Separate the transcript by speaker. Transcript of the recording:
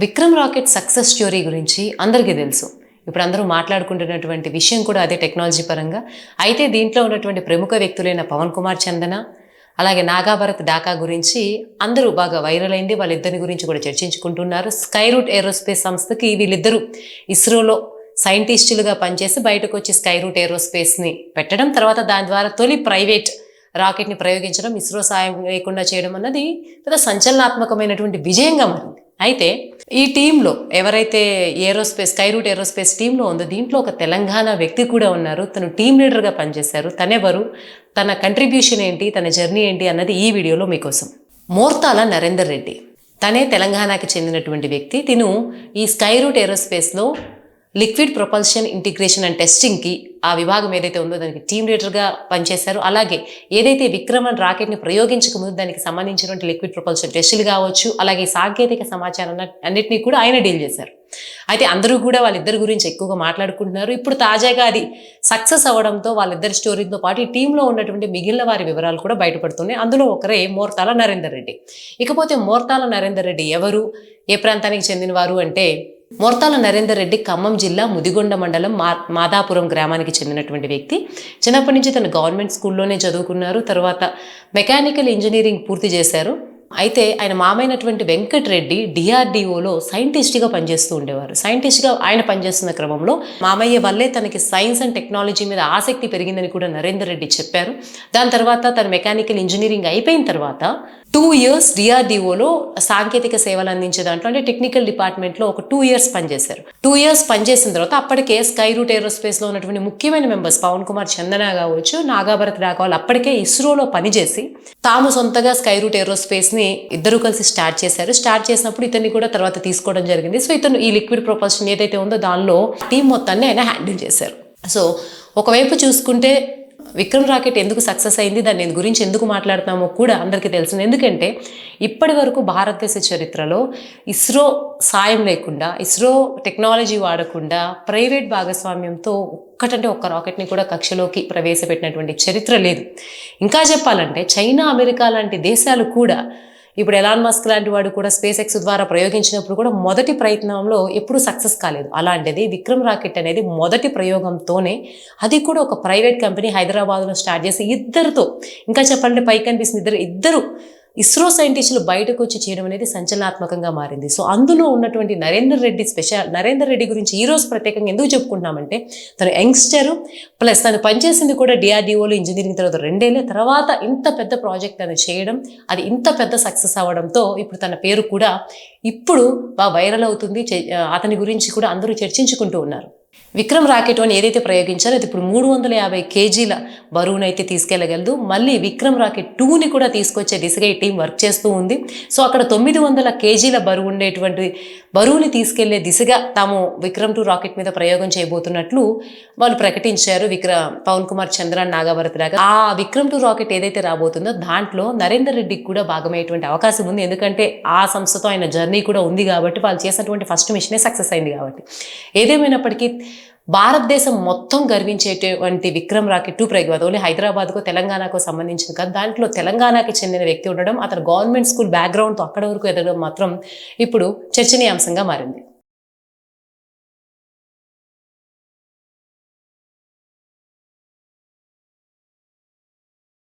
Speaker 1: Vikram rocket success story గురించి అందరికీ తెలుసు. ఇప్పుడు అందరూ మాట్లాడుకుంటున్నటువంటి విషయం కూడా అదే టెక్నాలజీ పరంగా. అయితే దీంట్లో ఉన్నటువంటి ప్రముఖ వ్యక్తులైన పవన్ కుమార్ చందన, అలాగే నాగాభరత్ డాకా గురించి అందరూ బాగా వైరల్ అయింది. వాళ్ళిద్దరి గురించి కూడా చర్చించుకుంటున్నారు. స్కై రూట్ ఏరోస్పేస్ సంస్థకి వీళ్ళిద్దరూ ఇస్రోలో సైంటిస్టులుగా పనిచేసి బయటకు వచ్చి స్కై రూట్ ఏరోస్పేస్ని పెట్టడం, తర్వాత దాని ద్వారా తొలి ప్రైవేట్ రాకెట్ని ప్రయోగించడం, ఇస్రో సాయం లేకుండా చేయడం అన్నది పెద్ద సంచలనాత్మకమైనటువంటి విజయంగా మారింది. అయితే ఈ టీంలో ఎవరైతే స్కై రూట్ ఏరోస్పేస్ టీంలో ఉందో దీంట్లో ఒక తెలంగాణ వ్యక్తి కూడా ఉన్నారు. తను టీం లీడర్గా పనిచేశారు. తనెవరు, తన కంట్రిబ్యూషన్ ఏంటి, తన జర్నీ ఏంటి అన్నది ఈ వీడియోలో మీకోసం. మోర్తాల నరేందర్ రెడ్డి, తనే తెలంగాణకి చెందినటువంటి వ్యక్తి. తిను ఈ స్కై రూట్ ఏరోస్పేస్లో లిక్విడ్ ప్రొపల్షన్ ఇంటిగ్రేషన్ అండ్ టెస్టింగ్కి ఆ విభాగం ఏదైతే ఉందో దానికి టీమ్ లీడర్గా పనిచేశారు. అలాగే ఏదైతే విక్రమన్ రాకెట్ని ప్రయోగించక ముందు దానికి సంబంధించినటువంటి లిక్విడ్ ప్రొపల్షన్ టెస్టులు కావచ్చు, అలాగే సాంకేతిక సమాచారం అన్నింటినీ కూడా ఆయన డీల్ చేశారు. అయితే అందరూ కూడా వాళ్ళిద్దరి గురించి ఎక్కువగా మాట్లాడుకుంటున్నారు. ఇప్పుడు తాజాగా అది సక్సెస్ అవ్వడంతో వాళ్ళిద్దరి స్టోరీతో పాటు ఈ టీంలో ఉన్నటువంటి మిగిలిన వారి వివరాలు కూడా బయటపడుతున్నాయి. అందులో ఒకరే మోర్తాల నరేందర్ రెడ్డి. ఇకపోతే మోర్తాల నరేందర్ రెడ్డి ఎవరు, ఏ ప్రాంతానికి చెందినవారు అంటే, మోర్తాల నరేందర్ రెడ్డి ఖమ్మం జిల్లా ముదిగొండ మండలం మాదాపురం గ్రామానికి చెందినటువంటి వ్యక్తి. చిన్నప్పటి నుంచి తను గవర్నమెంట్ స్కూల్లోనే చదువుకున్నారు. తర్వాత మెకానికల్ ఇంజనీరింగ్ పూర్తి చేశారు. అయితే ఆయన మామైనటువంటి వెంకట్ రెడ్డి డిఆర్డిఓలో సైంటిస్ట్గా పనిచేస్తూ ఉండేవారు. సైంటిస్ట్గా ఆయన పనిచేస్తున్న క్రమంలో మామయ్య వల్లే తనకి సైన్స్ అండ్ టెక్నాలజీ మీద ఆసక్తి పెరిగిందని కూడా నరేందర్ రెడ్డి చెప్పారు. దాని తర్వాత తన మెకానికల్ ఇంజనీరింగ్ అయిపోయిన తర్వాత 2 years డిఆర్డిఓలో సాంకేతిక సేవలు అందించే దాంట్లో అంటే టెక్నికల్ డిపార్ట్మెంట్లో ఒక 2 years పనిచేశారు. 2 years పనిచేసిన తర్వాత అప్పటికే స్కై రూట్ ఏరోస్పేస్లో ఉన్నటువంటి ముఖ్యమైన మెంబర్స్ పవన్ కుమార్ చందన కావచ్చు, నాగాభరత్ డాకా వాళ్ళు అప్పటికే ఇస్రోలో పనిచేసి తాము సొంతగా స్కై రూట్ ఏరోస్పేస్ని ఇద్దరు కలిసి స్టార్ట్ చేశారు. స్టార్ట్ చేసినప్పుడు ఇతన్ని కూడా తర్వాత తీసుకోవడం జరిగింది. సో ఇతను ఈ లిక్విడ్ ప్రొపల్షన్ ఏదైతే ఉందో దానిలో టీం మొత్తాన్ని ఆయన హ్యాండిల్ చేశారు. సో ఒకవైపు చూసుకుంటే విక్రమ్ రాకెట్ ఎందుకు సక్సెస్ అయింది, దాన్ని గురించి ఎందుకు మాట్లాడుతామో కూడా అందరికీ తెలిసింది. ఎందుకంటే ఇప్పటి వరకు భారతదేశ చరిత్రలో ఇస్రో సాయం లేకుండా, ఇస్రో టెక్నాలజీ వాడకుండా ప్రైవేట్ భాగస్వామ్యంతో ఒక్క రాకెట్ని కూడా కక్షలోకి ప్రవేశపెట్టినటువంటి చరిత్ర లేదు. ఇంకా చెప్పాలంటే చైనా, అమెరికా లాంటి దేశాలు కూడా, ఇప్పుడు ఎలాన్ మస్క్ లాంటి వాడు కూడా స్పేస్ ఎక్స్ ద్వారా ప్రయోగించినప్పుడు కూడా మొదటి ప్రయత్నంలో ఎప్పుడూ సక్సెస్ కాలేదు. అలాంటిది విక్రమ్ రాకెట్ అనేది మొదటి ప్రయోగంతోనే, అది కూడా ఒక ప్రైవేట్ కంపెనీ హైదరాబాద్లో స్టార్ట్ చేసి ఇద్దరితో, ఇంకా చెప్పాలంటే పై కనిపిస్తున్న ఇద్దరు ఇస్రో సైంటిస్టులు బయటకు వచ్చి చేయడం అనేది సంచలనాత్మకంగా మారింది. సో అందులో ఉన్నటువంటి నరేందర్ రెడ్డి గురించి ఈరోజు ప్రత్యేకంగా ఎందుకు చెప్పుకుంటున్నామంటే, తను యంగ్స్టరు ప్లస్ తను పనిచేసింది కూడా డిఆర్డిఓలో ఇంజనీరింగ్ తర్వాత 2 ఏళ్ళ తర్వాత ఇంత పెద్ద ప్రాజెక్ట్ తను చేయడం, అది ఇంత పెద్ద సక్సెస్ అవ్వడంతో ఇప్పుడు తన పేరు కూడా ఇప్పుడు బాగా వైరల్ అవుతుంది. అతని గురించి కూడా అందరూ చర్చించుకుంటూ ఉన్నారు. విక్రమ్ రాకెట్ అని ఏదైతే ప్రయోగించారో అది ఇప్పుడు 350 kgల బరువునైతే తీసుకెళ్లగలదు. మళ్ళీ విక్రమ్ రాకెట్ 2ని కూడా తీసుకొచ్చే దిశగా ఈ టీం వర్క్ చేస్తూ ఉంది. సో అక్కడ 900 kgల బరువు ఉండేటువంటి బరువుని తీసుకెళ్లే దిశగా తాము విక్రమ్ 2 రాకెట్ మీద ప్రయోగం చేయబోతున్నట్లు వాళ్ళు ప్రకటించారు. పవన్ కుమార్ చంద్ర, నాగాభరత్ డాకా. ఆ విక్రమ్ 2 రాకెట్ ఏదైతే రాబోతుందో దాంట్లో నరేందర్ రెడ్డికి కూడా భాగమయ్యేటువంటి అవకాశం ఉంది. ఎందుకంటే ఆ సంస్థతో ఆయన జర్నీ కూడా ఉంది కాబట్టి, వాళ్ళు చేసినటువంటి ఫస్ట్ మిషనే సక్సెస్ అయింది కాబట్టి. ఏదేమైనప్పటికీ భారతదేశం మొత్తం గర్వించేటువంటి విక్రమ్ రాకెట్ 2 ప్రయోగం ఓన్లీ హైదరాబాద్కో తెలంగాణకో సంబంధించింది కాదు. దాంట్లో తెలంగాణకి చెందిన వ్యక్తి ఉండడం, అతను గవర్నమెంట్ స్కూల్ బ్యాక్గ్రౌండ్తో అక్కడ వరకు ఎదగడం మాత్రం ఇప్పుడు చర్చనీయాంశంగా మారింది.